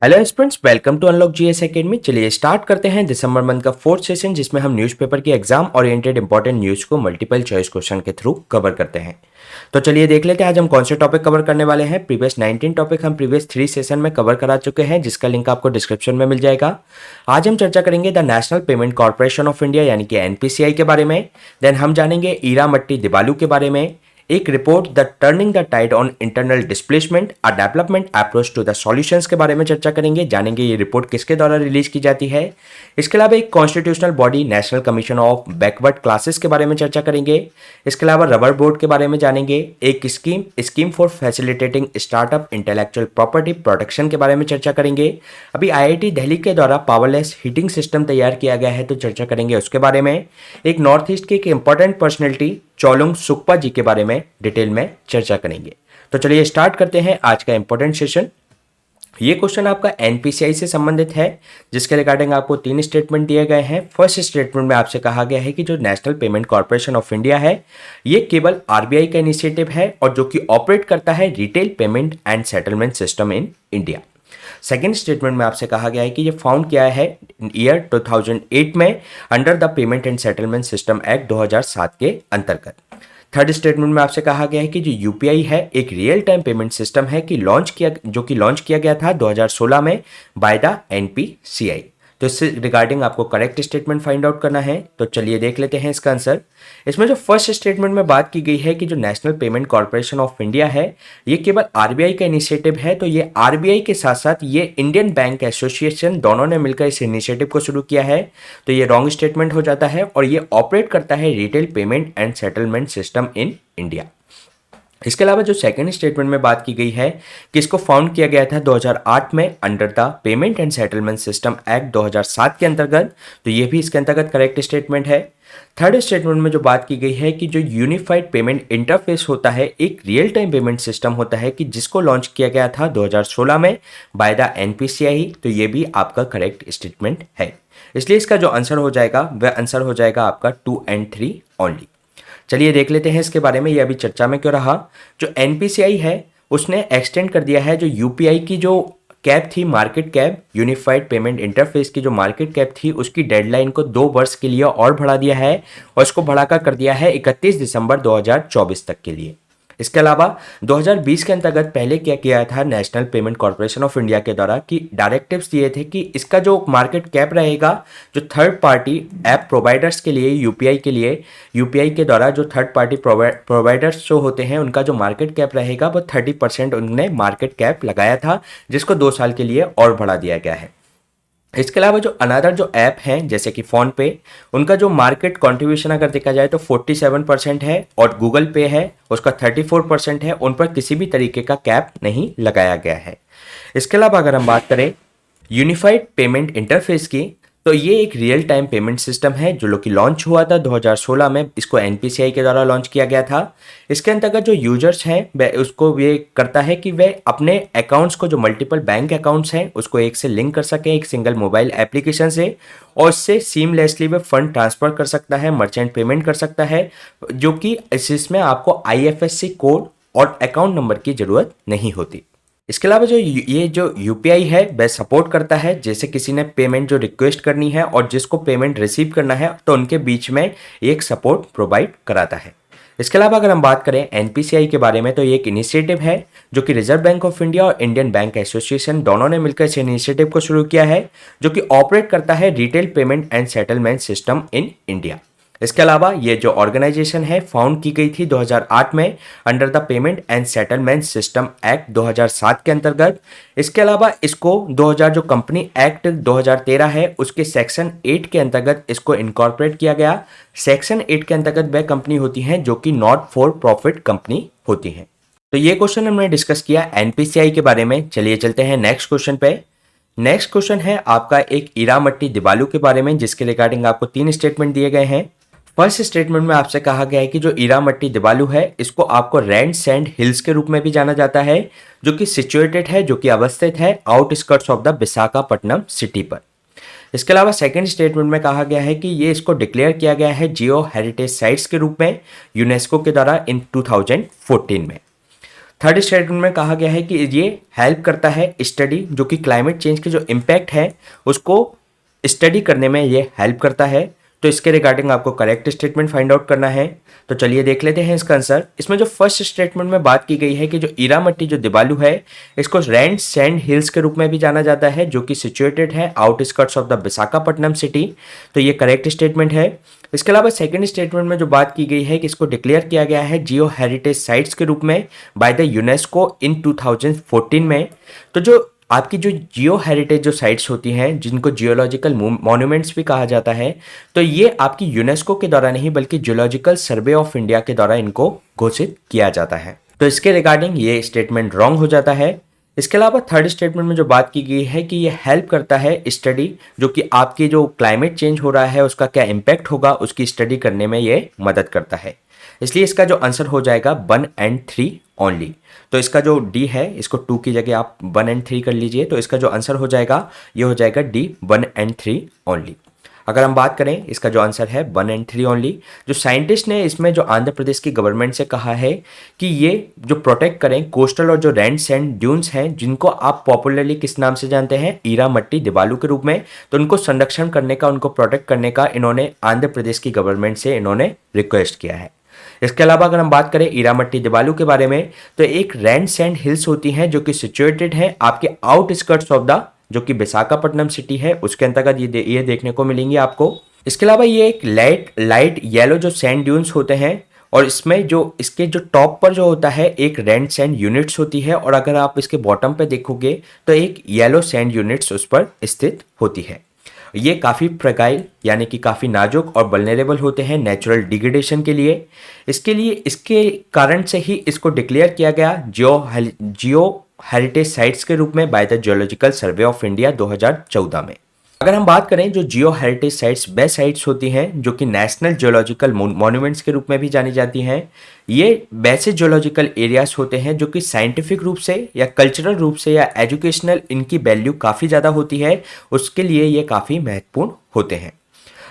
Hello students, welcome to unlock GS academy. चलिए start करते हैं दिसंबर मंथ का फोर्थ सेशन, जिसमें हम न्यूज़पेपर की एग्जाम ओरिएंटेड इंपॉर्टेंट न्यूज़ को मल्टीपल चॉइस क्वेश्चन के थ्रू कवर करते हैं। तो चलिए देख लेते हैं आज हम कौन से टॉपिक कवर करने वाले हैं। प्रीवियस 19 टॉपिक हम प्रीवियस 3 सेशन में कवर करा चुके हैं, जिसका लिंक आपको डिस्क्रिप्शन में मिल जाएगा। आज हम चर्चा करेंगे the national payment corporation of India यानी कि एनपीसीआई के बारे में। देन हम जानेंगे ईरामट्टी दिवालू के बारे में, एक report the turning the tide on internal displacement a development approach to the solutions के बारे में चर्चा करेंगे, जानेंगे ये रिपोर्ट किसके द्वारा रिलीज की जाती है। इसके अलावा एक constitutional body national commission of backward classes के बारे में चर्चा करेंगे। इसके अलावा रबर बोर्ड के बारे में जानेंगे, एक scheme for facilitating startup intellectual property protection के बारे में चर्चा करेंगे। अभी आईआईटी दिल्ली के द्वारा पावरलेस हीटिंग सिस्टम तैयार किया गया है, तो चर्चा करेंगे उसके बारे में। एक नॉर्थ ईस्ट की एक इंपॉर्टेंट पर्सनैलिटी चोलुंग सुक्पा जी के बारे में डिटेल में चर्चा करेंगे। तो चलिए स्टार्ट करते हैं आज का इंपॉर्टेंट सेशन। ये क्वेश्चन आपका एनपीसीआई से संबंधित है, जिसके रिगार्डिंग आपको 3 स्टेटमेंट दिए गए हैं। फर्स्ट स्टेटमेंट में आपसे कहा गया है कि जो national payment corporation of India है, ये केवल आरबीआई का इनिशिएटिव है और जो कि ऑपरेट करता है retail payment and settlement system in India. Second statement में आपसे कहा गया है कि ये फाउंड किया है ईयर 2008 में under the payment and settlement system act 2007 के अंतर्गत। थर्ड स्टेटमेंट में आपसे कहा गया है कि जो यूपीआई है एक रियल टाइम पेमेंट सिस्टम है कि लॉन्च किया गया था 2016 में बाय द एनपीसीआई। तो इससे रिगार्डिंग आपको करेक्ट स्टेटमेंट फाइंड आउट करना है। तो चलिए देख लेते हैं इसका आंसर। इसमें जो फर्स्ट स्टेटमेंट में बात की गई है कि जो national payment corporation of India है, ये केवल आरबीआई का इनिशिएटिव है, तो ये आरबीआई के साथ साथ ये इंडियन बैंक एसोसिएशन दोनों ने मिलकर इस इनिशिएटिव को शुरू किया है, तो ये रॉन्ग स्टेटमेंट हो जाता है। और ये ऑपरेट करता है retail payment and settlement system in India. इसके अलावा जो सेकंड स्टेटमेंट में बात की गई है कि इसको फाउंड किया गया था 2008 में under the payment and settlement system act 2007 के अंतर्गत, तो ये भी इसके अंतर्गत करेक्ट स्टेटमेंट है। थर्ड स्टेटमेंट में जो बात की गई है कि जो यूनिफाइड पेमेंट इंटरफेस होता है एक रियल टाइम पेमेंट सिस्टम होता है कि जिसको लॉन्च किया गया था 2016 में बाय द एनपीसीआई, तो ये भी आपका करेक्ट स्टेटमेंट है। इसलिए इसका जो आंसर हो जाएगा वह आंसर हो जाएगा आपका 2 और 3 ओनली। चलिए देख लेते हैं इसके बारे में, ये अभी चर्चा में क्यों रहा। जो एनपीसीआई है उसने एक्सटेंड कर दिया है जो यूपीआई की जो कैप थी, market cap, unified payment interface की जो मार्केट कैप थी, उसकी डेडलाइन को 2 वर्ष के लिए और बढ़ा दिया है और इसको बढ़ाकर कर दिया है 31 दिसंबर 2024 तक के लिए। इसके अलावा 2020 के अंतर्गत पहले क्या किया था national payment corporation of India के द्वारा कि डायरेक्टिव्स दिए थे कि इसका जो मार्केट कैप रहेगा जो थर्ड पार्टी ऐप प्रोवाइडर्स के लिए यूपीआई के द्वारा जो थर्ड पार्टी प्रोवाइडर्स जो होते हैं उनका जो मार्केट कैप रहेगा वो 30% उन्होंने मार्केट कैप लगाया था, जिसको 2 साल के लिए और बढ़ा दिया गया है। इसके अलावा जो अनदर जो ऐप हैं जैसे कि फ़ोन पे, उनका जो मार्केट कंट्रीब्यूशन अगर देखा जाए तो 47% है और गूगल पे है उसका 34% है, उन पर किसी भी तरीके का कैप नहीं लगाया गया है। इसके अलावा अगर हम बात करें यूनिफाइड पेमेंट इंटरफेस की, तो ये एक रियल टाइम पेमेंट सिस्टम है जो कि लॉन्च हुआ था 2016 में, इसको एनपीसीआई के द्वारा लॉन्च किया गया था। इसके अंतर्गत जो यूजर्स हैं वह उसको ये करता है कि वह अपने अकाउंट्स को जो मल्टीपल बैंक अकाउंट्स हैं उसको एक से लिंक कर सकें एक सिंगल मोबाइल एप्लीकेशन से, और इससे सीमलेसली वह फंड ट्रांसफर कर सकता है, मर्चेंट पेमेंट कर सकता है, जो कि इसमें आपको आईएफएससी कोड और अकाउंट नंबर की ज़रूरत नहीं होती। इसके अलावा जो ये जो यूपीआई है वह सपोर्ट करता है जैसे किसी ने पेमेंट जो रिक्वेस्ट करनी है और जिसको पेमेंट रिसीव करना है, तो उनके बीच में एक सपोर्ट प्रोवाइड कराता है। इसके अलावा अगर हम बात करें एनपीसीआई के बारे में, तो ये एक इनिशिएटिव है जो कि रिजर्व बैंक ऑफ इंडिया और इंडियन बैंक एसोसिएशन दोनों ने मिलकर इस इनिशिएटिव को शुरू किया है, जो कि ऑपरेट करता है retail payment and settlement system in India. इसके अलावा ये जो ऑर्गेनाइजेशन है फाउंड की गई थी 2008 में under the payment and settlement system act 2007 के अंतर्गत। इसके अलावा इसको 2000 जो कंपनी एक्ट 2013 है उसके सेक्शन 8 के अंतर्गत इसको इनकॉर्पोरेट किया गया। सेक्शन 8 के अंतर्गत वह कंपनी होती हैं जो कि नॉट फॉर प्रॉफिट कंपनी होती हैं। तो ये क्वेश्चन हमने डिस्कस किया एनपीसीआई के बारे में। चलिए चलते हैं नेक्स्ट क्वेश्चन पे। नेक्स्ट क्वेश्चन है आपका एक ईरामट्टी दिवालू के बारे में, जिसके रिगार्डिंग आपको 3 स्टेटमेंट दिए गए हैं। फर्स्ट स्टेटमेंट में आपसे कहा गया है कि जो ईरामट्टी दिवालू है इसको आपको रेड सैंड हिल्स के रूप में भी जाना जाता है, जो कि सिचुएटेड है, जो कि अवस्थित है outskirts of the Visakhapatnam city पर। इसके अलावा सेकंड स्टेटमेंट में कहा गया है कि ये इसको डिक्लेयर किया गया है जियो हेरिटेज साइट्स के रूप में यूनेस्को के द्वारा इन 2014 में। थर्ड स्टेटमेंट में कहा गया है कि ये हेल्प करता है स्टडी, जो कि क्लाइमेट चेंज के जो इम्पैक्ट है उसको स्टडी करने में ये हेल्प करता है। तो इसके रिगार्डिंग आपको करेक्ट स्टेटमेंट फाइंड आउट करना है। तो चलिए देख लेते हैं इसका आंसर। इसमें जो फर्स्ट स्टेटमेंट में बात की गई है कि जो ईरामट्टी जो दिबालू है इसको रैंड सैंड हिल्स के रूप में भी जाना जाता है, जो कि सिचुएटेड है outskirts of the Visakhapatnam city. तो ये करेक्ट स्टेटमेंट है। इसके अलावा सेकंड स्टेटमेंट में जो बात की गई है कि इसको डिक्लेयर किया गया है जियो हेरिटेज साइट्स के रूप में बाय द यूनेस्को इन 2014 में। तो जो आपकी जो जियो हेरिटेज जो साइट्स होती हैं जिनको जियोलॉजिकल मॉन्यूमेंट्स भी कहा जाता है, तो ये आपकी यूनेस्को के द्वारा नहीं बल्कि जियोलॉजिकल सर्वे ऑफ इंडिया के द्वारा इनको घोषित किया जाता है। तो इसके रिगार्डिंग ये स्टेटमेंट रॉन्ग हो जाता है। इसके अलावा थर्ड स्टेटमेंट में जो बात की गई है कि ये हेल्प करता है स्टडी, जो कि आपकी जो क्लाइमेट चेंज हो रहा है उसका क्या इम्पैक्ट होगा उसकी स्टडी करने में ये मदद करता है। इसलिए इसका जो आंसर हो जाएगा 1 and 3 ओनली। तो इसका जो डी है इसको 2 की जगह आप 1 and 3 कर लीजिए। तो इसका जो आंसर हो जाएगा ये हो जाएगा डी 1 and 3 ओनली। अगर हम बात करें इसका जो आंसर है 1 and 3 ओनली, जो साइंटिस्ट ने इसमें जो आंध्र प्रदेश की गवर्नमेंट से कहा है कि ये जो प्रोटेक्ट करें कोस्टल और जो रैंड सैंड ड्यून्स हैं जिनको आप पॉपुलरली किस नाम से जानते हैं, ईरामट्टी दिबालू के रूप में, तो उनको संरक्षण करने का, उनको प्रोटेक्ट करने का इन्होंने आंध्र प्रदेश की गवर्नमेंट से इन्होंने रिक्वेस्ट किया है। इसके अलावा अगर हम बात करें ईरामट्टी दिबालू के बारे में, तो एक रैंड सैंड हिल्स होती हैं जो कि सिचुएटेड है आपके आउटस्कर्ट्स ऑफ द जो कि विशाखापट्टनम सिटी है उसके अंतर्गत ये देखने को मिलेंगी आपको। इसके अलावा ये एक लाइट येलो जो सैंड ड्यून्स होते हैं और इसमें जो इसके जो टॉप पर जो होता है एक रेड सैंड यूनिट्स होती है, और अगर आप इसके बॉटम पे देखोगे तो एक येलो सैंड यूनिट्स उस पर स्थित होती है। ये काफ़ी फ्रगाइल यानी कि काफ़ी नाजुक और वल्नरेबल होते हैं नेचुरल डिग्रेडेशन के लिए। इसके कारण से ही इसको डिक्लेयर किया गया जियो हेरिटेज साइट्स के रूप में by the geological survey of India 2014 में। अगर हम बात करें जो जियो हेरिटेज साइट्स वे साइट्स होती हैं जो कि नेशनल जियोलॉजिकल मॉन्यूमेंट्स के रूप में भी जानी जाती हैं, ये वैसे जियोलॉजिकल एरियाज होते हैं जो कि साइंटिफिक रूप से या कल्चरल रूप से या एजुकेशनल इनकी वैल्यू काफ़ी ज़्यादा होती है, उसके लिए ये काफ़ी महत्वपूर्ण होते हैं।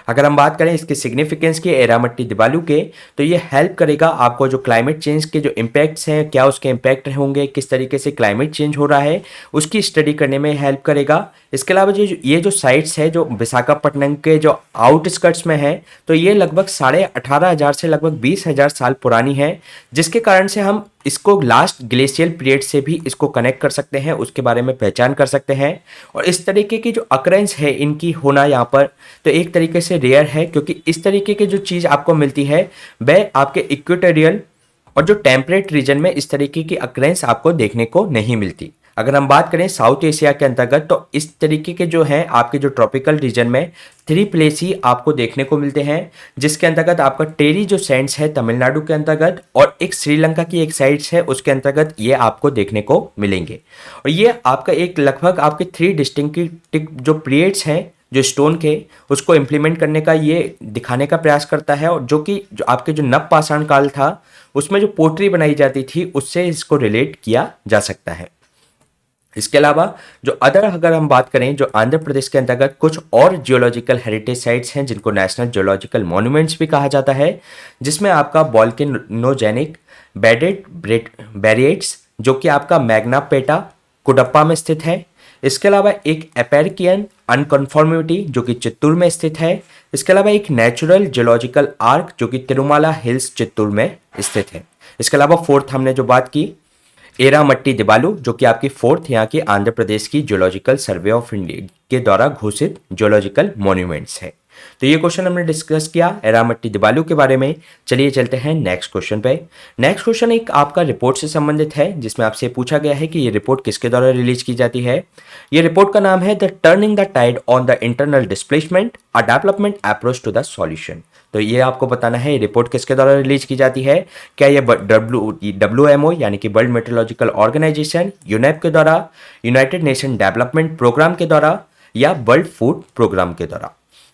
अगर हम बात करें इसके सिग्निफिकेंस की ईरामट्टी दिबालू के, तो ये हेल्प करेगा आपको जो क्लाइमेट चेंज के जो इम्पैक्ट्स हैं, क्या उसके इम्पैक्ट होंगे, किस तरीके से क्लाइमेट चेंज हो रहा है, उसकी स्टडी करने में हेल्प करेगा। इसके अलावा ये जो साइट्स है जो विशाखापट्टनम के जो आउटस्कर्ट्स में है, तो ये लगभग 18,500 से लगभग 20,000 साल पुरानी है, जिसके कारण से हम इसको लास्ट ग्लेशियल पीरियड से भी इसको कनेक्ट कर सकते हैं, उसके बारे में पहचान कर सकते हैं। और इस तरीके की जो अकरेंस है इनकी होना यहाँ पर, तो एक तरीके से रेयर है, क्योंकि इस तरीके की जो चीज़ आपको मिलती है वह आपके इक्वेटोरियल और जो टेम्परेट रीजन में इस तरीके की अकरेंस आपको देखने को नहीं मिलती। अगर हम बात करें साउथ एशिया के अंतर्गत, तो इस तरीके के जो हैं आपके जो ट्रॉपिकल रीजन में 3 प्लेस ही आपको देखने को मिलते हैं, जिसके अंतर्गत आपका टेरी जो सैंड्स है तमिलनाडु के अंतर्गत, और एक श्रीलंका की एक साइड्स है उसके अंतर्गत ये आपको देखने को मिलेंगे। और ये आपका एक लगभग आपके 3 डिस्टिंक्टिव जो पीरियड्स हैं जो स्टोन के, उसको इम्प्लीमेंट करने का ये दिखाने का प्रयास करता है, और जो कि जो आपके जो नवपाषाण काल था उसमें जो पोट्री बनाई जाती थी उससे इसको रिलेट किया जा सकता है। इसके अलावा जो अगर हम बात करें जो आंध्र प्रदेश के अंतर्गत कुछ और जियोलॉजिकल हेरिटेज साइट्स हैं जिनको नेशनल जियोलॉजिकल मॉन्यूमेंट्स भी कहा जाता है, जिसमें आपका वोल्केनोजेनिक बैरिएट्स जो कि आपका मैग्नापेटा कुडप्पा में स्थित है। इसके अलावा एक एपेरिकियन अनकन्फॉर्मिटी जो कि चित्तूर में स्थित है। इसके अलावा एक नेचुरल जियोलॉजिकल आर्क जो कि तिरुमाला हिल्स चित्तूर में स्थित है। इसके अलावा फोर्थ हमने जो बात की ईरामट्टी दिबालू जो कि आपकी फोर्थ यहाँ की आंध्र प्रदेश की जियोलॉजिकल सर्वे ऑफ इंडिया के द्वारा घोषित जियोलॉजिकल मॉन्यूमेंट्स है। तो ये क्वेश्चन हमने डिस्कस किया ईरामट्टी दिबालू के बारे में। चलिए चलते हैं नेक्स्ट क्वेश्चन पे। नेक्स्ट क्वेश्चन एक आपका रिपोर्ट से संबंधित है, जिसमें आपसे पूछा गया है कि ये रिपोर्ट किसके द्वारा रिलीज की जाती है। ये रिपोर्ट का नाम है the turning the tide on the internal displacement a development approach to the solution. तो ये आपको बताना है ये रिपोर्ट किसके द्वारा रिलीज की जाती है। क्या ये WMO यानी कि वर्ल्ड मेट्रोलॉजिकल ऑर्गेनाइजेशन, यूनेप के द्वारा, यूनाइटेड नेशन डेवलपमेंट प्रोग्राम के द्वारा, या वर्ल्ड फूड प्रोग्राम के द्वारा।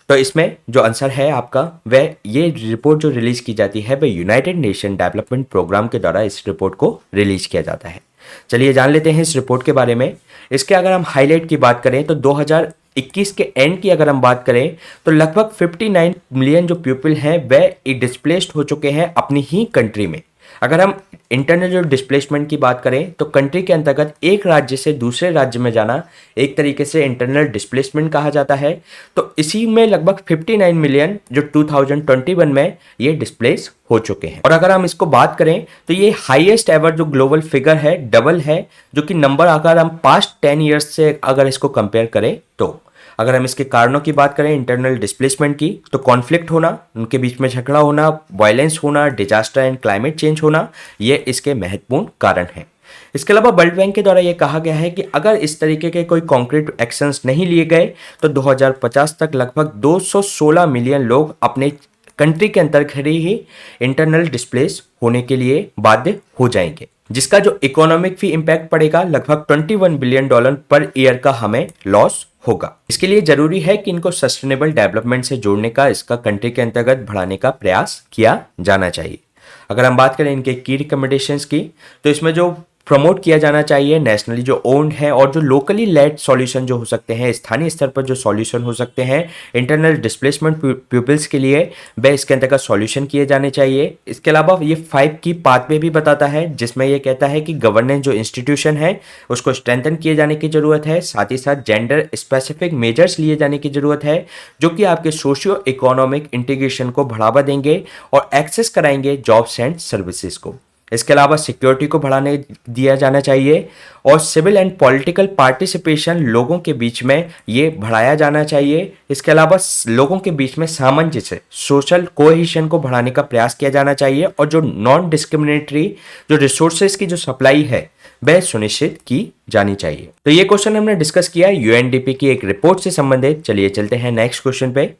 तो इसमें जो आंसर है आपका वह ये रिपोर्ट जो रिलीज की जाती है वह यूनाइटेड नेशन डेवलपमेंट प्रोग्राम के द्वारा इस रिपोर्ट को रिलीज किया जाता है। चलिए जान लेते हैं इस रिपोर्ट के बारे में। इसके अगर हम हाईलाइट की बात करें तो 2021 के एंड की अगर हम बात करें तो लगभग 59 मिलियन जो पीपल हैं वह डिस्प्लेस्ड हो चुके हैं अपनी ही कंट्री में। अगर हम इंटरनल जो डिस्प्लेसमेंट की बात करें तो कंट्री के अंतर्गत एक राज्य से दूसरे राज्य में जाना एक तरीके से इंटरनल डिस्प्लेसमेंट कहा जाता है। तो इसी में लगभग 59 मिलियन जो 2021 में ये डिस्प्लेस हो चुके हैं। और अगर हम इसको बात करें तो ये हाईएस्ट एवर जो ग्लोबल फिगर है, डबल है, जो कि नंबर अगर हम पास्ट 10 ईयर्स से अगर इसको कंपेयर करें तो। अगर हम इसके कारणों की बात करें इंटरनल डिस्प्लेसमेंट की, तो कॉन्फ्लिक्ट होना, उनके बीच में झगड़ा होना, वायलेंस होना, डिजास्टर एंड क्लाइमेट चेंज होना, ये इसके महत्वपूर्ण कारण हैं। इसके अलावा वर्ल्ड बैंक के द्वारा ये कहा गया है कि अगर इस तरीके के कोई कॉन्क्रीट एक्शंस नहीं लिए गए तो 2050 तक लगभग 216 मिलियन लोग अपने कंट्री के अंतर्गत ही इंटरनल डिस्प्लेस होने के लिए बाध्य हो जाएंगे, जिसका जो इकोनॉमिक भी इम्पैक्ट पड़ेगा लगभग $21 बिलियन पर ईयर का हमें लॉस होगा। इसके लिए जरूरी है कि इनको सस्टेनेबल डेवलपमेंट से जोड़ने का, इसका कंट्री के अंतर्गत बढ़ाने का प्रयास किया जाना चाहिए। अगर हम बात करें इनके की रिकमेंडेशंस की, तो इसमें जो प्रमोट किया जाना चाहिए नेशनली जो ओन्ड है और जो लोकली लेड सॉल्यूशन जो हो सकते हैं, स्थानीय स्तर पर जो सॉल्यूशन हो सकते हैं इंटरनल डिस्प्लेसमेंट पीपल्स के लिए, वह इसके अंतर्गत सॉल्यूशन किए जाने चाहिए। इसके अलावा ये 5 की पाथवे भी बताता है, जिसमें ये कहता है कि गवर्नेंस जो इंस्टीट्यूशन है उसको स्ट्रेंथन किए जाने की जरूरत है, साथ ही साथ जेंडर स्पेसिफिक मेजर्स लिए जाने की जरूरत है, जो कि आपके सोशियो इकोनॉमिक इंटीग्रेशन को बढ़ावा देंगे और एक्सेस कराएंगे जॉब्स एंड सर्विसेज को। इसके अलावा सिक्योरिटी को बढ़ाने दिया जाना चाहिए और सिविल एंड पॉलिटिकल पार्टिसिपेशन लोगों के बीच में ये बढ़ाया जाना चाहिए। इसके अलावा लोगों के बीच में सामंजस्य, सोशल कोहेशन को बढ़ाने का प्रयास किया जाना चाहिए और जो नॉन डिस्क्रिमिनेटरी जो रिसोर्सेज की जो सप्लाई है वह सुनिश्चित की जानी चाहिए। तो ये क्वेश्चन हमने डिस्कस किया यूएनडीपी की एक रिपोर्ट से संबंधित। चलिए चलते हैं नेक्स्ट क्वेश्चन पे।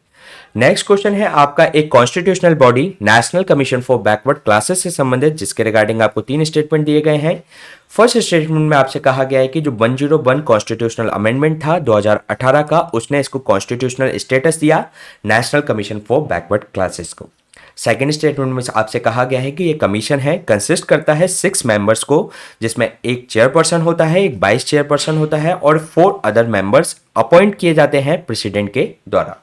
नेक्स्ट क्वेश्चन है आपका एक constitutional body national commission for backward classes से संबंधित, जिसके रिगार्डिंग आपको 3 स्टेटमेंट दिए गए हैं। फर्स्ट स्टेटमेंट में आपसे कहा गया है कि जो 101 कॉन्स्टिट्यूशनल अमेंडमेंट था 2018 का, उसने इसको कॉन्स्टिट्यूशनल स्टेटस दिया national commission for backward classes को। सेकेंड स्टेटमेंट में आपसे कहा गया है कि ये कमीशन है कंसिस्ट करता है 6 मेंबर्स को, जिसमें एक चेयरपर्सन होता है, एक वाइस चेयरपर्सन होता है और 4 अदर मेंबर्स अपॉइंट किए जाते हैं प्रेसिडेंट के द्वारा।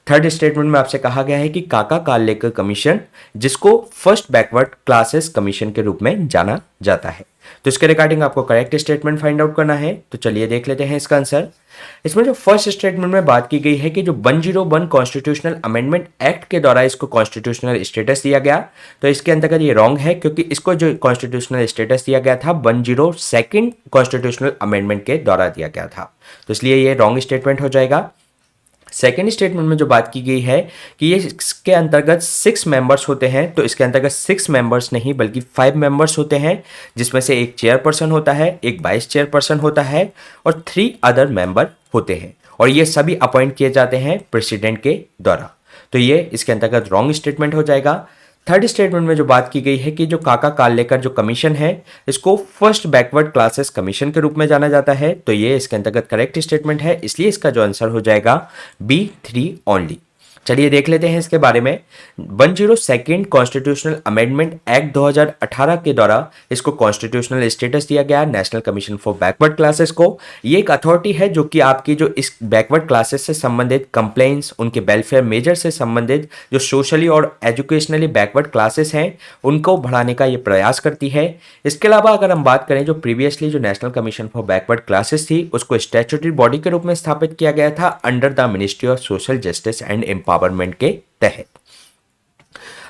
थर्ड स्टेटमेंट में आपसे कहा गया है कि काका कालेकर कमीशन, जिसको फर्स्ट बैकवर्ड क्लासेस कमीशन के रूप में जाना जाता है। तो इसके रिगार्डिंग आपको करेक्ट स्टेटमेंट फाइंड आउट करना है। तो चलिए देख लेते हैं इसका आंसर। इसमें जो फर्स्ट स्टेटमेंट में बात की गई है कि जो 101 कॉन्स्टिट्यूशनल अमेंडमेंट एक्ट के द्वारा इसको कॉन्स्टिट्यूशनल स्टेटस दिया गया, तो इसके अंतर्गत ये रॉन्ग है, क्योंकि इसको जो कॉन्स्टिट्यूशनल स्टेटस दिया गया था 102 कॉन्स्टिट्यूशनल अमेंडमेंट के द्वारा दिया गया था, तो इसलिए ये रॉन्ग स्टेटमेंट हो जाएगा। सेकेंड स्टेटमेंट में जो बात की गई है कि ये इसके अंतर्गत 6 मेंबर्स होते हैं, तो इसके अंतर्गत 6 मेंबर्स नहीं बल्कि 5 मेंबर्स होते हैं, जिसमें से एक चेयरपर्सन होता है, एक वाइस चेयरपर्सन होता है और 3 अदर मेंबर होते हैं, और ये सभी अपॉइंट किए जाते हैं प्रेसिडेंट के द्वारा। तो ये इसके अंतर्गत रॉन्ग स्टेटमेंट हो जाएगा। थर्ड स्टेटमेंट में जो बात की गई है कि जो काका कालेकर जो कमीशन है इसको फर्स्ट बैकवर्ड क्लासेस कमीशन के रूप में जाना जाता है, तो ये इसके अंतर्गत करेक्ट स्टेटमेंट है, इसलिए इसका जो आंसर हो जाएगा B3 ओनली। चलिए देख लेते हैं इसके बारे में। 102 कॉन्स्टिट्यूशनल अमेंडमेंट एक्ट 2018 के द्वारा इसको कॉन्स्टिट्यूशनल स्टेटस दिया गया national commission for backward classes को। ये एक अथॉरिटी है जो कि आपकी जो इस बैकवर्ड क्लासेस से संबंधित कंप्लेंट्स, उनके वेलफेयर मेजर से संबंधित जो सोशली और एजुकेशनली बैकवर्ड क्लासेस हैं उनको बढ़ाने का ये प्रयास करती है। इसके अलावा अगर हम बात करें जो प्रीवियसली जो national commission for backward classes थी उसको स्टैट्यूटरी बॉडी के रूप में स्थापित किया गया था under the ministry of social justice and empowerment के तहत।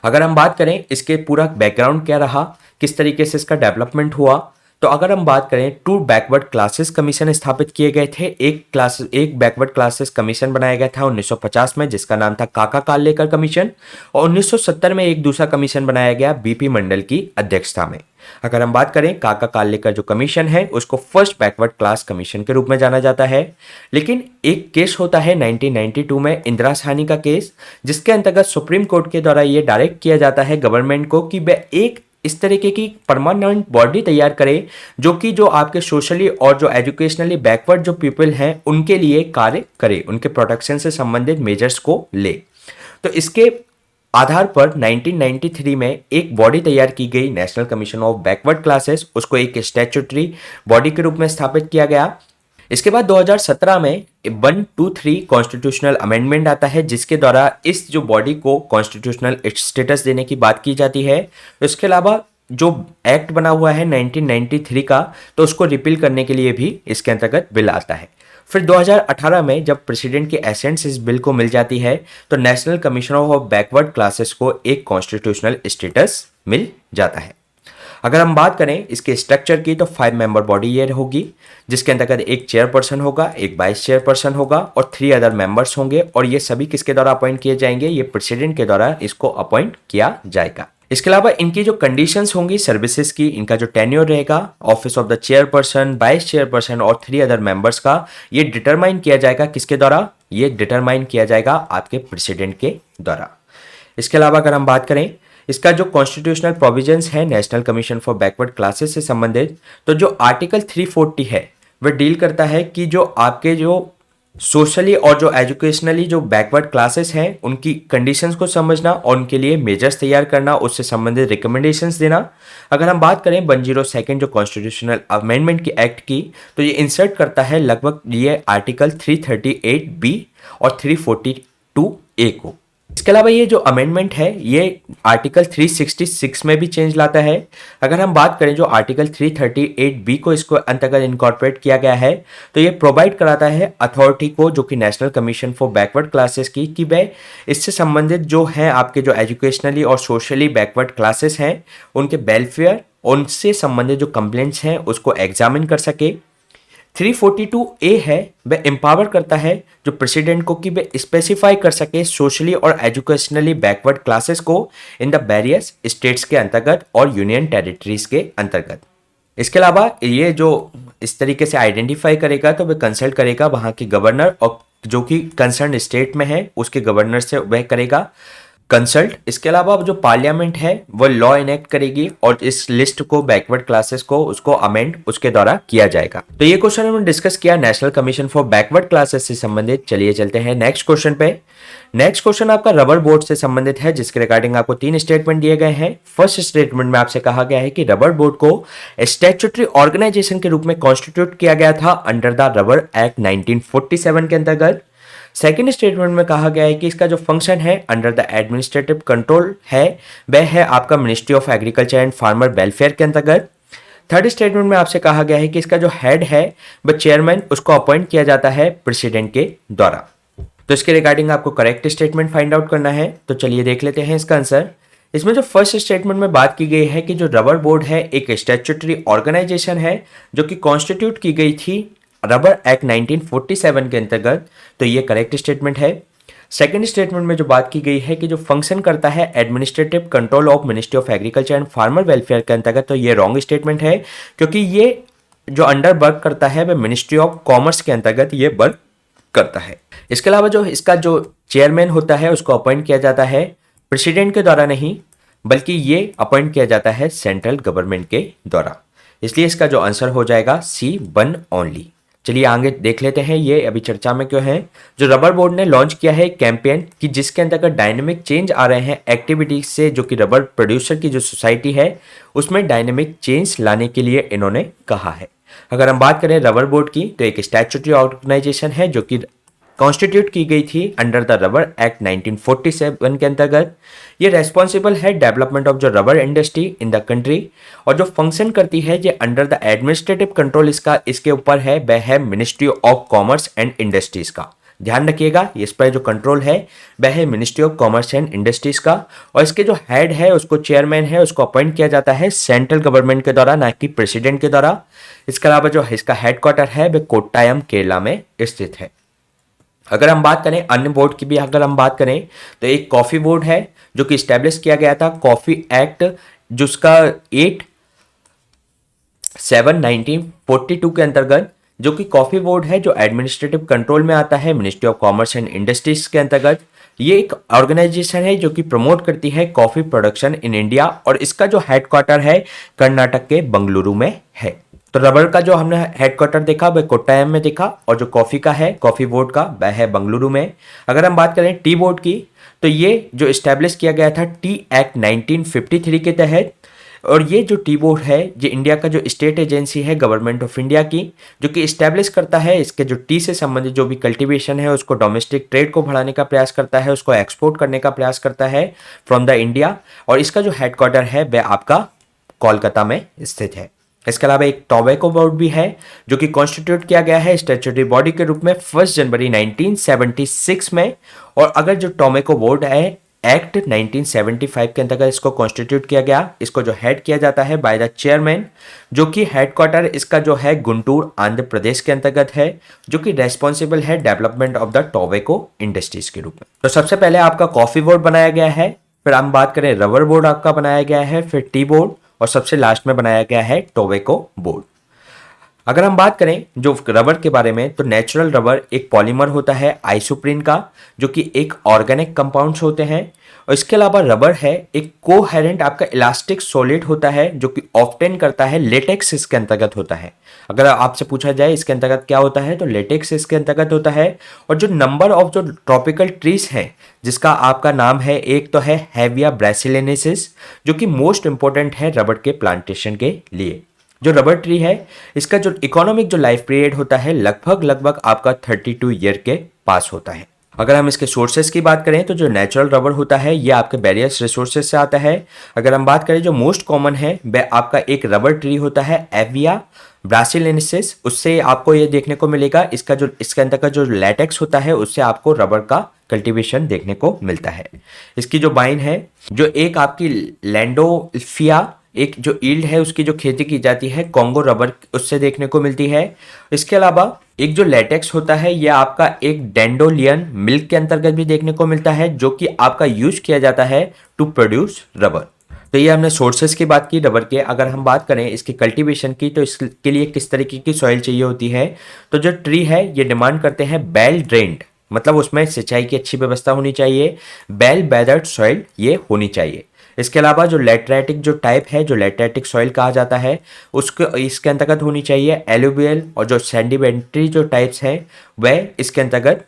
अगर हम बात करें इसके पूरा बैकग्राउंड क्या रहा, किस तरीके से इसका डेवलपमेंट हुआ, तो अगर हम बात करें 2 बैकवर्ड क्लासेस कमीशन स्थापित किए गए थे। एक बैकवर्ड क्लासेस कमीशन बनाया गया था 1950 में, जिसका नाम था काका कालेकर कमीशन, और 1970 में एक दूसरा कमीशन बनाया गया बीपी मंडल की अध्यक्षता में। अगर हम बात करें काका कालेकर जो कमीशन है उसको फर्स्ट बैकवर्ड क्लास कमीशन के रूप में जाना जाता है। लेकिन एक केस होता है 1992 में इंदिरा साहनी का केस, जिसके अंतर्गत सुप्रीम कोर्ट के द्वारा ये डायरेक्ट किया जाता है गवर्नमेंट को कि वह एक इस तरीके की परमानेंट बॉडी तैयार करे जो कि जो आपके सोशली और जो एजुकेशनली बैकवर्ड जो पीपल हैं उनके लिए कार्य करे, उनके प्रोटेक्शन से संबंधित मेजर्स को ले। तो इसके आधार पर 1993 में एक बॉडी तैयार की गई national commission of backward classes, उसको एक स्टैट्यूटरी बॉडी के रूप में स्थापित किया गया। इसके बाद 2017 में 123 कॉन्स्टिट्यूशनल अमेंडमेंट आता है, जिसके द्वारा इस जो बॉडी को कॉन्स्टिट्यूशनल स्टेटस देने की बात की जाती है। इसके अलावा जो एक्ट बना हुआ है 1993 का, तो उसको रिपील करने के लिए भी इसके अंतर्गत बिल आता है। फिर 2018 में जब प्रेसिडेंट की एसेंस इस बिल को मिल जाती है तो national commission of backward classes को एक कॉन्स्टिट्यूशनल स्टेटस मिल जाता है। अगर हम बात करें इसके स्ट्रक्चर की तो 5 मेंबर बॉडी ये होगी, जिसके अंतर्गत एक चेयरपर्सन होगा, एक वाइस चेयरपर्सन होगा और 3 अदर मेंबर्स होंगे। और ये सभी किसके द्वारा अपॉइंट किए जाएंगे? ये प्रेसिडेंट के द्वारा इसको अपॉइंट किया जाएगा। इसके अलावा इनकी जो कंडीशंस होंगी सर्विसेज की, इनका जो टेन्योर रहेगा office of the chairperson, vice chairperson और 3 अदर मेंबर्स का, ये डिटरमाइन किया जाएगा किसके द्वारा? ये डिटरमाइन किया जाएगा आपके प्रेसिडेंट के द्वारा। इसके अलावा अगर हम बात करें इसका जो कॉन्स्टिट्यूशनल प्रोविजंस है national commission for backward classes से संबंधित, तो जो आर्टिकल 340 है वह डील करता है कि जो आपके जो सोशली और जो एजुकेशनली जो बैकवर्ड क्लासेस हैं उनकी कंडीशंस को समझना और उनके लिए मेजर्स तैयार करना, उससे संबंधित रिकमेंडेशंस देना। अगर हम बात करें 102 जो कॉन्स्टिट्यूशनल अमेंडमेंट की एक्ट की, तो ये इंसर्ट करता है लगभग ये आर्टिकल 338 बी और 342 ए को। इसके अलावा ये जो अमेंडमेंट है ये आर्टिकल 366 में भी चेंज लाता है। अगर हम बात करें जो आर्टिकल 338 बी को इसको अंतर्गत इनकॉर्पोरेट किया गया है, तो ये प्रोवाइड कराता है अथॉरिटी को, जो कि national commission for backward classes की, कि वह इससे संबंधित जो है आपके जो एजुकेशनली और सोशली बैकवर्ड क्लासेस हैं उनके वेलफेयर, उनसे संबंधित जो कंप्लेंट्स हैं उसको एग्जामिन कर सके। 342A है वह एम्पावर करता है जो प्रेसिडेंट को कि वह स्पेसिफाई कर सके सोशली और एजुकेशनली बैकवर्ड क्लासेस को इन द वेरियस स्टेट्स के अंतर्गत और यूनियन टेरिटरीज के अंतर्गत। इसके अलावा ये जो इस तरीके से आइडेंटिफाई करेगा तो वह कंसल्ट करेगा वहाँ के गवर्नर, और जो कि कंसर्न स्टेट में है उसके गवर्नर से वह करेगा कंसल्ट। इसके अलावा जो पार्लियामेंट है वो लॉ इनेक्ट करेगी और इस लिस्ट को बैकवर्ड क्लासेस को उसको अमेंड उसके द्वारा किया जाएगा। तो ये क्वेश्चन हमने डिस्कस किया national commission for backward classes से संबंधित। चलिए चलते हैं नेक्स्ट क्वेश्चन पे। नेक्स्ट क्वेश्चन आपका रबर बोर्ड से संबंधित है, जिसके रिगार्डिंग आपको 3 स्टेटमेंट दिए गए हैं। फर्स्ट स्टेटमेंट में आपसे कहा गया है कि रबर बोर्ड को स्टैट्यूटरी ऑर्गेनाइजेशन के रूप में कॉन्स्टिट्यूट किया गया था अंडर द रबर एक्ट 1947 के अंतर्गत। सेकेंड स्टेटमेंट में कहा गया है कि इसका जो फंक्शन है अंडर द एडमिनिस्ट्रेटिव कंट्रोल है वह है आपका ministry of agriculture and farmer welfare के अंतर्गत। थर्ड स्टेटमेंट में आपसे कहा गया है कि इसका जो हेड है वह चेयरमैन, उसको अपॉइंट किया जाता है प्रेसिडेंट के द्वारा। तो इसके रिगार्डिंग आपको करेक्ट स्टेटमेंट फाइंड आउट करना है। तो चलिए देख लेते हैं इसका आंसर। इसमें जो फर्स्ट स्टेटमेंट में बात की गई है कि जो रबर बोर्ड है एक स्टैट्यूटरी ऑर्गेनाइजेशन है जो कि कॉन्स्टिट्यूट की गई थी रबर एक्ट 1947 के अंतर्गत, तो ये करेक्ट स्टेटमेंट है। सेकंड स्टेटमेंट में जो बात की गई है कि जो फंक्शन करता है administrative control of ministry of agriculture and farmer welfare के अंतर्गत, तो ये रॉन्ग स्टेटमेंट है, क्योंकि ये जो अंडर वर्क करता है वह मिनिस्ट्री ऑफ कॉमर्स के अंतर्गत ये वर्क करता है। इसके अलावा जो इसका जो चेयरमैन होता है उसको अपॉइंट किया जाता है प्रेसिडेंट के द्वारा नहीं, बल्कि ये अपॉइंट किया जाता है सेंट्रल गवर्नमेंट के द्वारा। इसलिए इसका जो आंसर हो जाएगा C1 ओनली। चलिए आगे देख लेते हैं ये अभी चर्चा में क्यों है। जो रबर बोर्ड ने लॉन्च किया है एक कैंपेन कि जिसके अंतर्गत डायनेमिक चेंज आ रहे हैं एक्टिविटीज से, जो कि रबर प्रोड्यूसर की जो सोसाइटी है उसमें डायनेमिक चेंज लाने के लिए इन्होंने कहा है। अगर हम बात करें रबर बोर्ड की, तो एक स्टैट्यूटरी ऑर्गेनाइजेशन है जो कि कॉन्स्टिट्यूट की गई थी अंडर द रबर एक्ट 1947 के अंतर्गत। ये रेस्पॉन्सिबल है डेवलपमेंट ऑफ जो rubber industry in the country, और जो फंक्शन करती है ये अंडर द एडमिनिस्ट्रेटिव कंट्रोल इसका इसके ऊपर है वह है ministry of commerce and industries का। ध्यान रखिएगा इस पर जो कंट्रोल है वह है ministry of commerce and industries का, और इसके जो हेड है उसको चेयरमैन है उसको अपॉइंट किया जाता है सेंट्रल गवर्नमेंट के द्वारा, ना कि प्रेसिडेंट के द्वारा। इसके अलावा जो इसका हेडक्वार्टर है वह कोट्टायम केरला में स्थित है। अगर हम बात करें अन्य बोर्ड की भी अगर हम बात करें तो एक कॉफ़ी बोर्ड है जो कि इस्टेब्लिश किया गया था कॉफ़ी एक्ट, जिसका 8/7/1942 के अंतर्गत, जो कि कॉफ़ी बोर्ड है जो एडमिनिस्ट्रेटिव कंट्रोल में आता है ministry of commerce and industries के अंतर्गत। ये एक ऑर्गेनाइजेशन है जो कि प्रमोट करती है कॉफ़ी प्रोडक्शन इन इंडिया, और इसका जो हेडक्वार्टर है कर्नाटक के बंगलुरु में है। तो रबर का जो हमने हेडक्वार्टर देखा वह कोट्टायम में देखा, और जो कॉफ़ी का है कॉफ़ी बोर्ड का वह है बंगलुरु में। अगर हम बात करें टी बोर्ड की, तो ये जो इस्टेब्लिश किया गया था टी एक्ट 1953 के तहत, और ये जो टी बोर्ड है ये इंडिया का जो स्टेट एजेंसी है गवर्नमेंट ऑफ इंडिया की, जो कि इस्टेब्लिश करता है इसके जो टी से संबंधित जो भी कल्टीवेशन है उसको डोमेस्टिक ट्रेड को बढ़ाने का प्रयास करता है, उसको एक्सपोर्ट करने का प्रयास करता है फ्रॉम द इंडिया, और इसका जो हेडक्वार्टर है वह आपका कोलकाता में स्थित है। इसके अलावा एक टोबैको बोर्ड भी है जो कि कॉन्स्टिट्यूट किया गया है स्टैट्यूटरी बॉडी के रूप में 1 जनवरी 1976 में। और अगर जो टोबैको बोर्ड है एक्ट 1975 के अंतर्गत इसको कॉन्स्टिट्यूट किया गया। इसको जो हेड किया जाता है बाय द चेयरमैन, जो कि हेडक्वार्टर इसका जो है गुंटूर आंध्र प्रदेश के अंतर्गत है, जो कि रेस्पॉन्सिबल है development of the tobacco industries के रूप में। तो सबसे पहले आपका कॉफी बोर्ड बनाया गया है, फिर हम बात करें रबर बोर्ड आपका बनाया गया है, फिर टी बोर्ड और सबसे लास्ट में बनाया गया है टोबैको बोर्ड। अगर हम बात करें जो रबर के बारे में, तो नेचुरल रबर एक पॉलीमर होता है आइसोप्रीन का, जो कि एक ऑर्गेनिक कंपाउंड्स होते हैं। और इसके अलावा रबर है एक कोहेरेंट आपका इलास्टिक सॉलिड होता है, जो कि ऑब्टेन करता है लेटेक्स इसके अंतर्गत होता है। अगर आपसे पूछा जाए इसके अंतर्गत क्या होता है, तो लेटेक्स इसके अंतर्गत होता है। और जो नंबर ऑफ जो ट्रॉपिकल ट्रीज हैं जिसका आपका नाम है, एक तो है हेविया ब्रासिलिनेसिस, जो कि मोस्ट इंपॉर्टेंट है रबर के प्लांटेशन के लिए। जो रबर ट्री है इसका जो इकोनॉमिक जो लाइफ पीरियड होता है लगभग आपका 32 ईयर के पास होता है। अगर हम इसके सोर्सेज की बात करें, तो जो नेचुरल रबर होता है ये आपके वेरियस रिसोर्सेज से आता है। अगर हम बात करें जो मोस्ट कॉमन है वह आपका एक रबर ट्री होता है एविया ब्रासिलिनेसिस, उससे आपको ये देखने को मिलेगा। इसका जो इसके अंदर का जो लैटेक्स होता है उससे आपको रबर का कल्टीवेशन देखने को मिलता है। इसकी जो बाइन है, जो एक आपकी लैंडोल्फिया एक जो ईल्ड है उसकी जो खेती की जाती है कॉन्गो रबर, उससे देखने को मिलती है। इसके अलावा एक जो लेटेक्स होता है यह आपका एक डेंडोलियन मिल्क के अंतर्गत भी देखने को मिलता है, जो कि आपका यूज किया जाता है टू प्रोड्यूस रबर। तो ये हमने सोर्सेस की बात की रबर के। अगर हम बात करें इसकी कल्टीवेशन की, तो इसके लिए किस तरीके की सॉइल चाहिए होती है, तो जो ट्री है ये डिमांड करते हैं वेल ड्रेन्ड, मतलब उसमें सिंचाई की अच्छी व्यवस्था होनी चाहिए, वेल वेदर्ड सॉइल ये होनी चाहिए। इसके अलावा जो लैटराइटिक जो टाइप है, जो लैटराइटिक सॉइल कहा जाता है, उसको इसके अंतर्गत होनी चाहिए एलुवियल। और जो सेडिमेंट्री जो टाइप्स हैं वह इसके अंतर्गत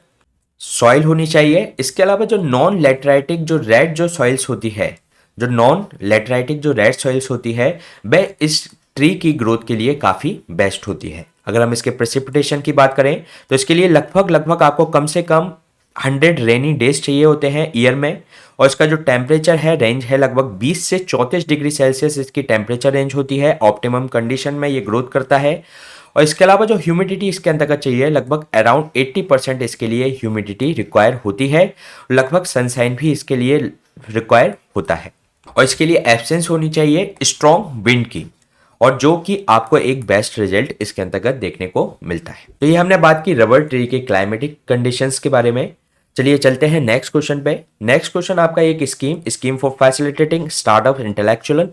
सॉइल होनी चाहिए। इसके अलावा जो नॉन लैटराइटिक जो रेड जो सॉइल्स होती है, जो नॉन लैटराइटिक जो रेड सॉइल्स होती है वह इस ट्री की ग्रोथ के लिए काफ़ी बेस्ट होती है। अगर हम इसके प्रेसिपिटेशन की बात करें, तो इसके लिए लगभग आपको कम से कम 100 रेनी डेज चाहिए होते हैं ईयर में। और इसका जो टेम्परेचर है रेंज है लगभग 20 से 34 डिग्री सेल्सियस इसकी टेम्परेचर रेंज होती है। ऑप्टिमम कंडीशन में ये ग्रोथ करता है। और इसके अलावा जो ह्यूमिडिटी इसके अंतर्गत चाहिए लगभग अराउंड 80% इसके लिए ह्यूमिडिटी रिक्वायर होती है। लगभग सनसाइन भी इसके लिए रिक्वायर होता है। और इसके लिए एब्सेंस होनी चाहिए स्ट्रॉन्ग विंड की, और जो कि आपको एक बेस्ट रिजल्ट इसके अंतर्गत देखने को मिलता है। तो ये हमने बात की रबर ट्री के क्लाइमेटिक कंडीशंस के बारे में। चलिए चलते हैं नेक्स्ट क्वेश्चन पे। नेक्स्ट क्वेश्चन आपका एक scheme for facilitating startup intellectual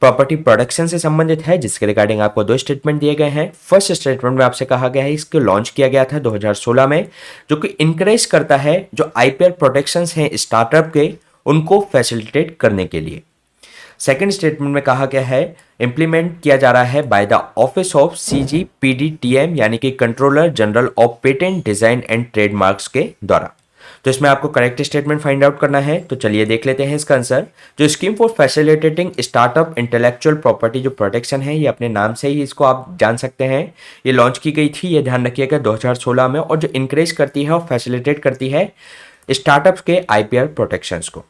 property production से संबंधित है, जिसके रिगार्डिंग आपको 2 स्टेटमेंट दिए गए हैं। फर्स्ट स्टेटमेंट में आपसे कहा गया है इसको लॉन्च किया गया था 2016 में, जो कि इंकरेज करता है जो आईपीआर प्रोटेक्शंस हैं स्टार्टअप के उनको फैसिलिटेट करने के लिए। सेकेंड स्टेटमेंट में कहा गया है इंप्लीमेंट किया जा रहा है by the office of CGPDTM यानी कि controller general of patent design and trademarks के द्वारा। तो इसमें आपको करेक्ट स्टेटमेंट फाइंड आउट करना है। तो चलिए देख लेते हैं इसका आंसर। जो scheme for facilitating startup intellectual property जो प्रोटेक्शन है, ये अपने नाम से ही इसको आप जान सकते हैं। ये लॉन्च की गई थी, ये ध्यान रखिएगा 2016 में, और जो इंकरेज करती है और फैसिलिटेट करती है स्टार्टअप्स के IPR प्रोटेक्शंस को।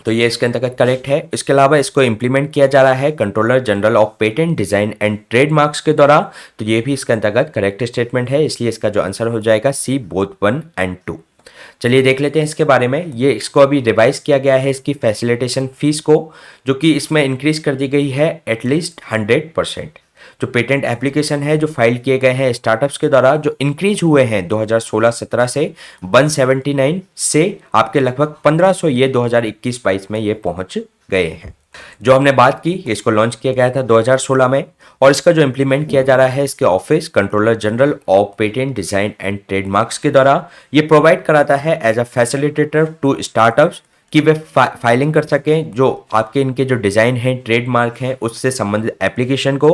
तो ये इसके अंतर्गत करेक्ट है। इसके अलावा इसको इंप्लीमेंट किया जा रहा है controller general of patent design and trademarks के द्वारा। तो ये भी इसके अंतर्गत करेक्ट स्टेटमेंट है, इसलिए इसका जो आंसर हो जाएगा C बोथ 1 और 2। चलिए देख लेते हैं इसके बारे में। ये इसको अभी रिवाइज किया गया है इसकी फैसिलिटेशन फीस को, जो कि इसमें इंक्रीज कर दी गई है एटलीस्ट 100%। जो पेटेंट एप्लीकेशन है जो फाइल किए गए हैं स्टार्टअप्स के द्वारा, जो इंक्रीज हुए हैं 2016-17 से 179 से आपके लगभग 1500 ये 2021-22 में ये पहुंच गए हैं। जो हमने बात की इसको लॉन्च किया गया था 2016 में, और इसका जो इम्प्लीमेंट किया जा रहा है इसके office controller general of patent design and trademarks के द्वारा। ये प्रोवाइड कराता है as a facilitator to startups कि वे फाइलिंग कर सकें जो आपके इनके जो डिज़ाइन हैं ट्रेडमार्क हैं उससे संबंधित एप्लीकेशन को।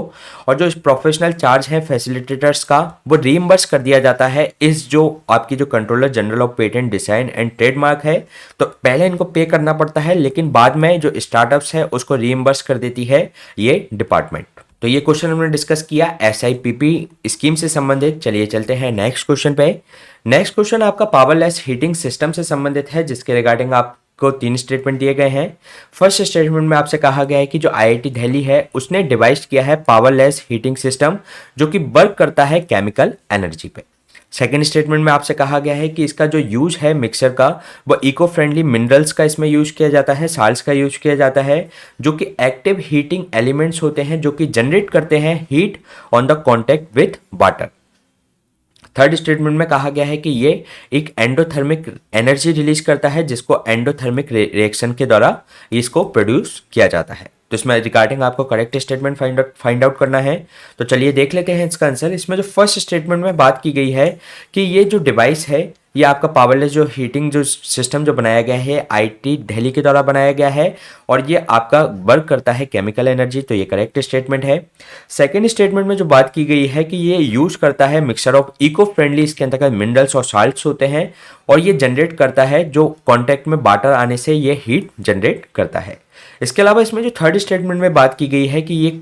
और जो प्रोफेशनल चार्ज है फैसिलिटेटर्स का वो रीइंबर्स कर दिया जाता है इस जो आपकी जो controller general of patent design and trademark है। तो पहले इनको पे करना पड़ता है, लेकिन बाद में जो स्टार्टअप्स है उसको रीइंबर्स कर देती है ये डिपार्टमेंट। तो ये क्वेश्चन हमने डिस्कस किया SIPP स्कीम से संबंधित। चलिए चलते हैं नेक्स्ट क्वेश्चन पे। नेक्स्ट क्वेश्चन आपका पावरलेस हीटिंग सिस्टम से संबंधित है, जिसके रिगार्डिंग आप को 3 स्टेटमेंट दिए गए हैं। फर्स्ट स्टेटमेंट में आपसे कहा गया है कि जो आईआईटी दिल्ली है उसने डिवाइस किया है पावरलेस हीटिंग सिस्टम जो कि वर्क करता है केमिकल एनर्जी पे। सेकेंड स्टेटमेंट में आपसे कहा गया है कि इसका जो यूज है मिक्सर का वो इको फ्रेंडली मिनरल्स का इसमें यूज किया जाता है, साल्ट्स का यूज किया जाता है जो कि एक्टिव हीटिंग एलिमेंट्स होते हैं जो कि जनरेट करते हैं heat on the contact with water. Third statement में कहा गया है कि ये एक एंडोथर्मिक एनर्जी रिलीज करता है जिसको एंडोथर्मिक रिएक्शन के द्वारा इसको प्रोड्यूस किया जाता है। तो इसमें रिगार्डिंग आपको करेक्ट स्टेटमेंट फाइंड आउट करना है। तो चलिए देख लेते हैं इसका आंसर। इसमें जो फर्स्ट स्टेटमेंट में बात की गई है कि ये जो डिवाइस है ये आपका पावरलेस जो हीटिंग जो सिस्टम जो बनाया गया है आईआईटी दिल्ली के द्वारा बनाया गया है और ये आपका वर्क करता है केमिकल एनर्जी, तो ये करेक्ट स्टेटमेंट है। सेकेंड स्टेटमेंट में जो बात की गई है कि ये यूज करता है मिक्सचर ऑफ इको फ्रेंडली, इसके अंतर्गत मिनरल्स और साल्ट्स होते हैं और ये जनरेट करता है जो कॉन्टैक्ट में वाटर आने से ये हीट जनरेट करता है। इसके अलावा इसमें जो थर्ड स्टेटमेंट में बात की गई है कि ये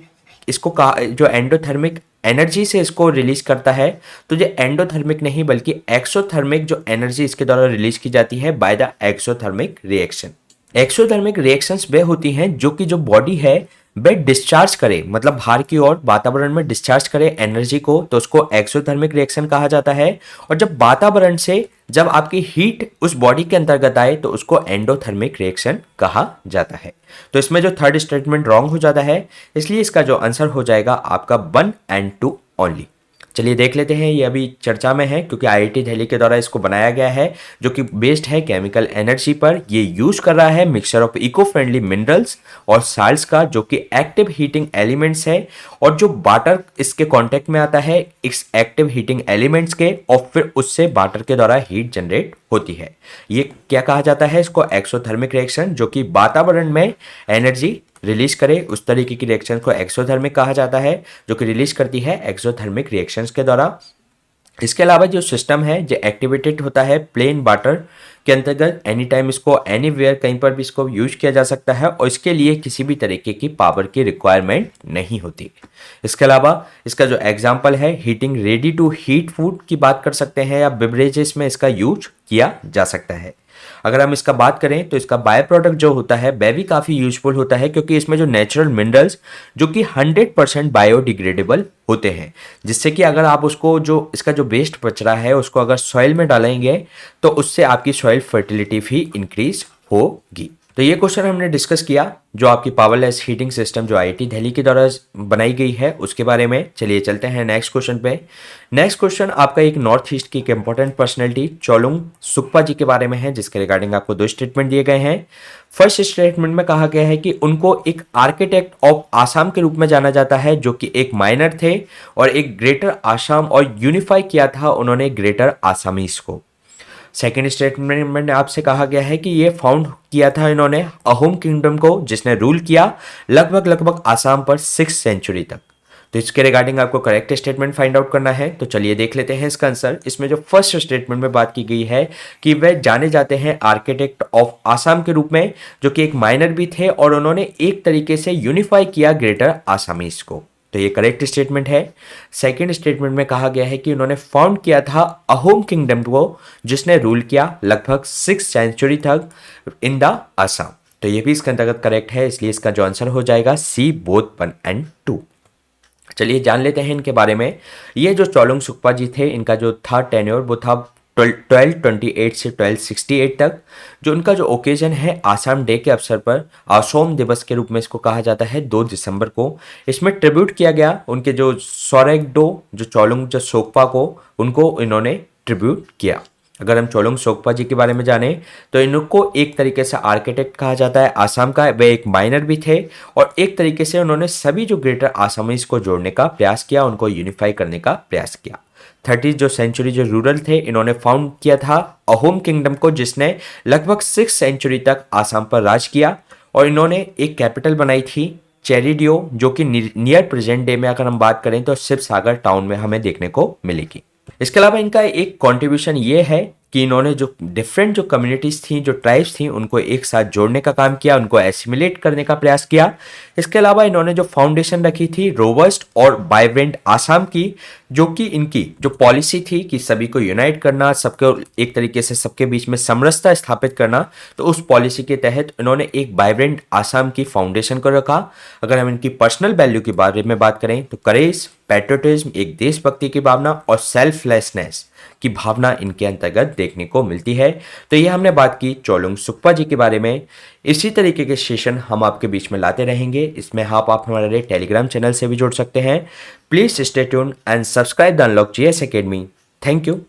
इसको जो एंडोथर्मिक एनर्जी से इसको रिलीज करता है, तो ये एंडोथर्मिक नहीं बल्कि एक्सोथर्मिक जो एनर्जी इसके द्वारा रिलीज की जाती है by the exothermic reaction. Exothermic reactions वे होती हैं जो कि जो बॉडी है वे डिस्चार्ज करे, मतलब बाहर की ओर वातावरण में डिस्चार्ज करे एनर्जी को, तो उसको एक्सोथर्मिक रिएक्शन कहा जाता है। और जब वातावरण से जब आपकी हीट उस बॉडी के अंतर्गत आए तो उसको एंडोथर्मिक रिएक्शन कहा जाता है। तो इसमें जो थर्ड स्टेटमेंट रॉन्ग हो जाता है, इसलिए इसका जो आंसर हो जाएगा आपका 1 और 2 ओनली। चलिए देख लेते हैं, ये अभी चर्चा में है क्योंकि आईआईटी दिल्ली के द्वारा इसको बनाया गया है जो कि बेस्ड है केमिकल एनर्जी पर। ये यूज कर रहा है mixture of eco friendly minerals और साल्ट्स का जो कि एक्टिव हीटिंग एलिमेंट्स है और जो वाटर इसके कांटेक्ट में आता है इस एक्टिव हीटिंग एलिमेंट्स के और फिर उससे वाटर के द्वारा हीट जनरेट होती है। ये क्या कहा जाता है, इसको एक्सोथर्मिक रिएक्शन, जो कि वातावरण में एनर्जी रिलीज करे उस तरीके की रिएक्शन को एक्सोथर्मिक कहा जाता है, जो कि रिलीज करती है एक्सोथर्मिक रिएक्शंस के द्वारा। इसके अलावा जो सिस्टम है जो एक्टिवेटेड होता है प्लेन वाटर के अंतर्गत, एनी टाइम इसको एनीवेयर कहीं पर भी इसको यूज किया जा सकता है और इसके लिए किसी भी तरीके की पावर की रिक्वायरमेंट नहीं होती। इसके अलावा इसका जो एग्जांपल है heating ready to heat food की बात कर सकते हैं या बेवरेजेस में इसका यूज किया जा सकता है। अगर हम इसका बात करें तो इसका बाय प्रोडक्ट जो होता है वह भी काफ़ी यूजफुल होता है क्योंकि इसमें जो नेचुरल मिनरल्स जो कि 100% बायोडिग्रेडेबल होते हैं, जिससे कि अगर आप उसको जो इसका जो वेस्ट कचरा है उसको अगर सॉइल में डालेंगे तो उससे आपकी सॉइल फर्टिलिटी भी इंक्रीज होगी। तो ये क्वेश्चन हमने डिस्कस किया जो आपकी पावरलेस हीटिंग सिस्टम जो आईआईटी दिल्ली के द्वारा बनाई गई है उसके बारे में। चलिए चलते हैं नेक्स्ट क्वेश्चन पे। नेक्स्ट क्वेश्चन आपका एक नॉर्थ ईस्ट की एक इंपॉर्टेंट पर्सनैलिटी चोलुंग सुक्पा जी के बारे में है, जिसके रिगार्डिंग आपको 2 स्टेटमेंट दिए गए हैं। फर्स्ट स्टेटमेंट में कहा गया है कि उनको एक आर्किटेक्ट ऑफ आसाम के रूप में जाना जाता है, जो कि एक माइनर थे और एक ग्रेटर आसाम और यूनिफाई किया था उन्होंने ग्रेटर आसामीज को। सेकेंड स्टेटमेंट में आपसे कहा गया है कि ये फाउंड किया था इन्होंने अहोम किंगडम को, जिसने रूल किया लगभग आसाम पर 6th सेंचुरी तक। तो इसके रिगार्डिंग आपको करेक्ट स्टेटमेंट फाइंड आउट करना है। तो चलिए देख लेते हैं इसका आंसर। इसमें जो फर्स्ट स्टेटमेंट में बात की गई है कि वह जाने जाते हैं आर्किटेक्ट ऑफ आसाम के रूप में, जो कि एक माइनर भी थे और उन्होंने एक तरीके से यूनिफाई किया ग्रेटर आसामीज को। तो ये करेक्ट स्टेटमेंट है। सेकेंड स्टेटमेंट में कहा गया है कि उन्होंने फाउंड किया था अहोम किंगडम को, जिसने रूल किया लगभग 6th सेंचुरी तक इन द आसाम। तो ये भी इसके अंतर्गत करेक्ट है, इसलिए इसका जो आंसर हो जाएगा सी बोथ 1 और 2। चलिए जान लेते हैं इनके बारे में। ये जो चोलुंग सुक्पा जी थे, इनका जो था टेन्योर वो था 1228 से 1268 तक। जो उनका जो ओकेजन है आसाम डे के अवसर पर, असोम दिवस के रूप में इसको कहा जाता है 2 दिसंबर को। इसमें ट्रिब्यूट किया गया उनके जो सोरेगडो जो चोलुंग जो सोक्पा को, उनको इन्होंने ट्रिब्यूट किया। अगर हम चोलुंग सोक्पा जी के बारे में जाने तो इनको एक तरीके से आर्किटेक्ट कहा जाता है आसाम का। वे एक माइनर भी थे और एक तरीके से उन्होंने सभी जो ग्रेटर आसामीज को जोड़ने का प्रयास किया, उनको यूनिफाई करने का प्रयास किया। 30 जो सेंचुरी जो रूरल थे, इन्होंने फाउंड किया था अहोम किंगडम को, जिसने लगभग 6th सेंचुरी तक आसाम पर राज किया और इन्होंने एक कैपिटल बनाई थी चेरिडियो, जो कि नियर प्रेजेंट डे में अगर हम बात करें तो शिव सागर टाउन में हमें देखने को मिलेगी। इसके अलावा इनका एक कंट्रीब्यूशन ये है कि इन्होंने जो डिफरेंट जो कम्युनिटीज़ थी, जो ट्राइब्स थी, उनको एक साथ जोड़ने का काम किया, उनको एसिमिलेट करने का प्रयास किया। इसके अलावा इन्होंने जो फाउंडेशन रखी थी रोबस्ट और वाइब्रेंट आसाम की, जो कि इनकी जो पॉलिसी थी कि सभी को यूनाइट करना, सबको एक तरीके से सबके बीच में समरसता स्थापित करना, तो उस पॉलिसी के तहत इन्होंने एक वाइब्रेंट आसाम की फाउंडेशन को रखा। अगर हम इनकी पर्सनल वैल्यू के बारे में बात करें तो करेज, पैट्रियोटिज्म, एक देशभक्ति की भावना और सेल्फलेसनेस की भावना इनके अंतर्गत देखने को मिलती है। तो ये हमने बात की चोलुंग सुक्पा जी के बारे में। इसी तरीके के सेशन हम आपके बीच में लाते रहेंगे। इसमें आप हमारे टेलीग्राम चैनल से भी जुड़ सकते हैं। Please stay tune and subscribe the unlock GS academy. Thank you.